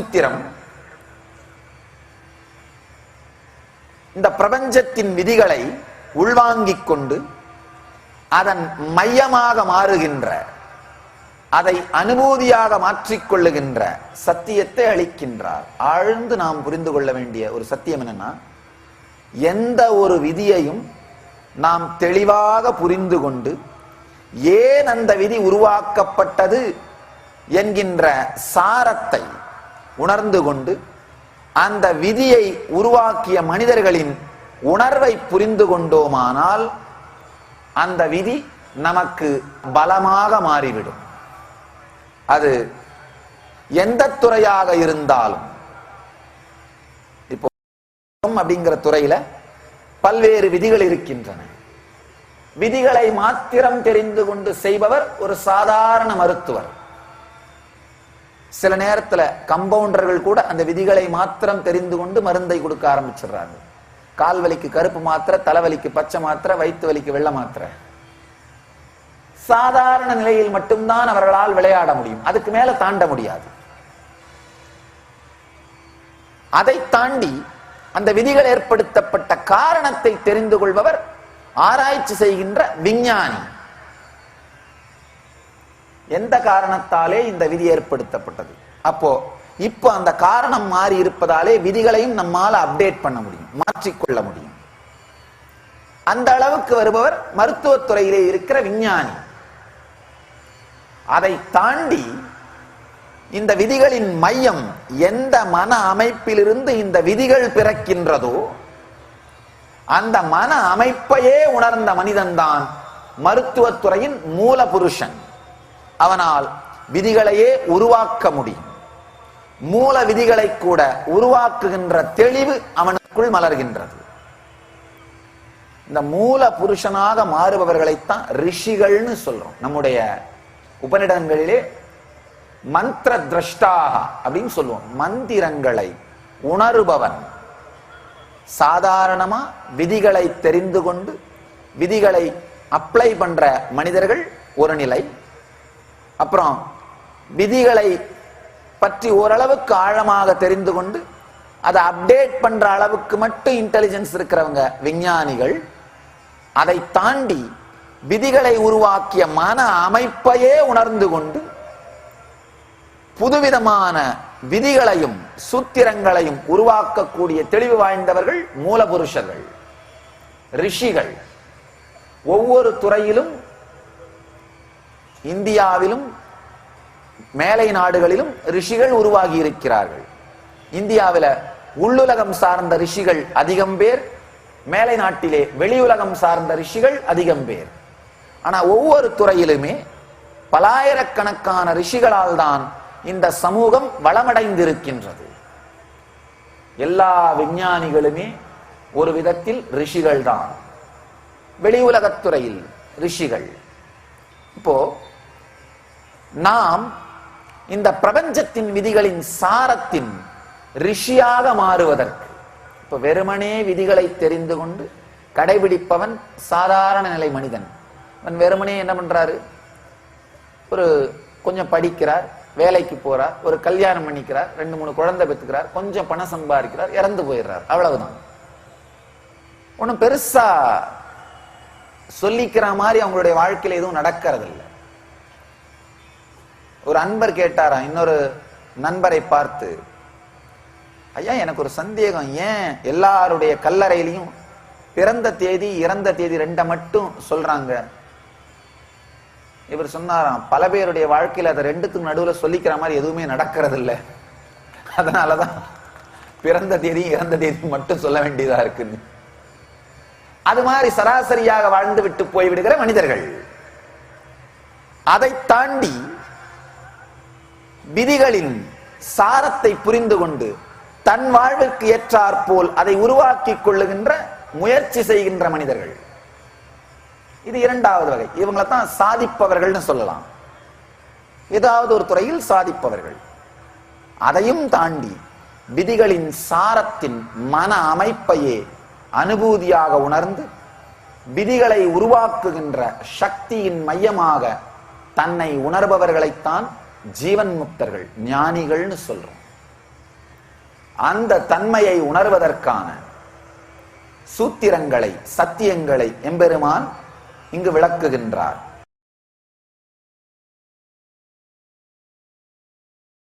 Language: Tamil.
சூத்திரம் இந்த பிரபஞ்சத்தின் விதிகளை உள்வாங்கிக் கொண்டு அதன் மையமாக மாறுகின்ற, அதை அனுபூதியாக மாற்றிக்கொள்ளுகின்ற சத்தியத்தை அளிக்கின்றார். ஆழ்ந்து நாம் புரிந்து கொள்ள வேண்டிய ஒரு சத்தியம் என்னன்னா, எந்த ஒரு விதியையும் நாம் தெளிவாக புரிந்து கொண்டு ஏன் அந்த விதி உருவாக்கப்பட்டது என்கின்ற சாரத்தை உணர்ந்து கொண்டு அந்த விதியை உருவாக்கிய மனிதர்களின் உணர்வை புரிந்து கொண்டோமானால் அந்த விதி நமக்கு பலமாக மாறிவிடும். அது எந்த துறையாக இருந்தாலும், இப்போ அப்படிங்கிற துறையில பல்வேறு விதிகள் இருக்கின்றன. விதிகளை மாத்திரம் தெரிந்து கொண்டு செய்பவர் ஒரு சாதாரண மருத்துவர். சில நேரத்துல கம்பவுண்டர்கள் கூட அந்த விதிகளை மாத்திரம் தெரிந்து கொண்டு மருந்தை கொடுக்க ஆரம்பிச்சிடுறாங்க. கால் வலிக்கு கருப்பு மாத்திரை, தலைவலிக்கு பச்சை மாத்திரை, வயிற்று வலிக்கு வெள்ளை மாத்திரை. சாதாரண நிலையில் மட்டும்தான் அவர்களால் விளையாட முடியும், அதுக்கு மேல தாண்ட முடியாது. அதை தாண்டி அந்த விதிகள் ஏற்படுத்தப்பட்ட காரணத்தை தெரிந்து கொள்பவர் ஆராய்ச்சி செய்கின்ற விஞ்ஞானி. எந்த காரணத்தாலே இந்த விதி ஏற்படுத்தப்பட்டது, அப்போ இப்போ அந்த காரணம் மாறி இருப்பதாலே விதிகளையும் நம்மால் அப்டேட் பண்ண முடியும், மாற்றிக்கொள்ள முடியும். அந்த அளவுக்கு வருபவர் மருத்துவத்துறையிலே இருக்கிற விஞ்ஞானி. அதை தாண்டி இந்த விதிகளின் மையம் எந்த மன அமைப்பிலிருந்து இந்த விதிகள் பிறக்கின்றதோ அந்த மன அமைப்பையே உணர்ந்த மனிதன்தான் மருத்துவத்துறையின் மூல புருஷன். அவனால் விதிகளையே உருவாக்க முடியும். மூல விதிகளை கூட உருவாக்குகின்ற தெளிவு அவனுக்குள் மலர்கின்றது. இந்த மூல புருஷனாக மாறுபவர்களைத்தான் ரிஷிகள்னு சொல்றோம். நம்முடைய உபநிடங்களிலே மந்திர திரஷ்டாக அப்படின்னு சொல்லுவோம். மந்திரங்களை உணருபவன். சாதாரணமா விதிகளை தெரிந்து கொண்டு விதிகளை அப்ளை பண்ற மனிதர்கள் ஒரு நிலை. அப்புறம் விதிகளை பற்றி ஓரளவுக்கு ஆழமாக தெரிந்து கொண்டு அதை அப்டேட் பண்ற அளவுக்கு மட்டும் இன்டெலிஜென்ஸ் இருக்கிறவங்க விஞ்ஞானிகள். அதை தாண்டி விதிகளை உருவாக்கிய மன அமைப்பையே உணர்ந்து கொண்டு புதுவிதமான விதிகளையும் சூத்திரங்களையும் உருவாக்கக்கூடிய தெளிவு வாய்ந்தவர்கள் மூலபுருஷர்கள், ரிஷிகள். ஒவ்வொரு துறையிலும், இந்தியாவிலும் மேலை நாடுகளிலும் ரிஷிகள் உருவாகி இருக்கிறார்கள். இந்தியாவில உள்ளுலகம் சார்ந்த ரிஷிகள் அதிகம் பேர், மேலை நாட்டிலே வெளியுலகம் சார்ந்த ரிஷிகள் அதிகம் பேர். ஆனா ஒவ்வொரு துறையிலுமே பலாயிரக்கணக்கான ரிஷிகளால் தான் இந்த சமூகம் வளமடைந்திருக்கின்றது. எல்லா விஞ்ஞானிகளுமே ஒரு விதத்தில் ரிஷிகள் தான். வெளியுலகத்துறையில் ரிஷிகள். இப்போ நாம் இந்த பிரபஞ்சத்தின் விதிகளின் சாரத்தின் ரிஷியாக மாறுவதற்கு, இப்ப வெறுமனே விதிகளை தெரிந்து கொண்டு கடைபிடிப்பவன் சாதாரண நிலை மனிதன். அவன் வெறுமனே என்ன பண்றாரு, ஒரு கொஞ்சம் படிக்கிறார், வேலைக்கு போறார், ஒரு கல்யாணம் பண்ணிக்கிறார், 2-3 குழந்தை பெற்றுக்கிறார், கொஞ்சம் பணம் சம்பாதிக்கிறார், இறந்து போயிடுறார், அவ்வளவுதான். ஒன்னும் பெருசா சொல்லிக்கிற மாதிரி அவங்களுடைய வாழ்க்கையில எதுவும் நடக்கிறது இல்லை. ஒரு அன்பர் கேட்டாராம் இன்னொரு நண்பரை பார்த்து, ஐயா எனக்கு ஒரு சந்தேகம், ஏன் எல்லாருடைய கல்லறையிலையும் பிறந்த தேதி இறந்த தேதி 2 மட்டும் சொல்றாங்க? இவர் சொன்னாராம், பல பேருடைய வாழ்க்கையில அதை 2த்துக்கு நடுவுல சொல்லிக்கிற மாதிரி எதுவுமே நடக்கிறது இல்லை, அதனாலதான் பிறந்த தேதி இறந்த தேதி மட்டும் சொல்ல வேண்டியதா இருக்குன்னு. அது மாதிரி சராசரியாக வாழ்ந்து விட்டு போய்விடுகிற மனிதர்கள். அதை தாண்டி விதிகளின் சாரத்தை புரிந்து கொண்டு தன் வாழ்விற்கு ஏற்றாற்போல் அதை உருவாக்கி கொள்ளுகின்ற முயற்சி செய்கின்ற மனிதர்கள். இது 2வது வகை. இவங்களைத்தான் சாதிப்பவர்கள்னு சொல்லலாம். ஏதாவது ஒரு துறையில் சாதிப்பவர்கள். அதையும் தாண்டி விதிகளின் சாரத்தின் மன அமைப்பையே அனுபூதியாக உணர்ந்து விதிகளை உருவாக்குகின்ற சக்தியின் மையமாக தன்னை உணர்பவர்களைத்தான் ஜீவன் முக்தர்கள், ஞானிகள்னு சொல்றோம். அந்த தன்மையை உணர்வதற்கான சூத்திரங்களை, சத்தியங்களை எம்பெருமான் இங்கு விளக்குகின்றார்.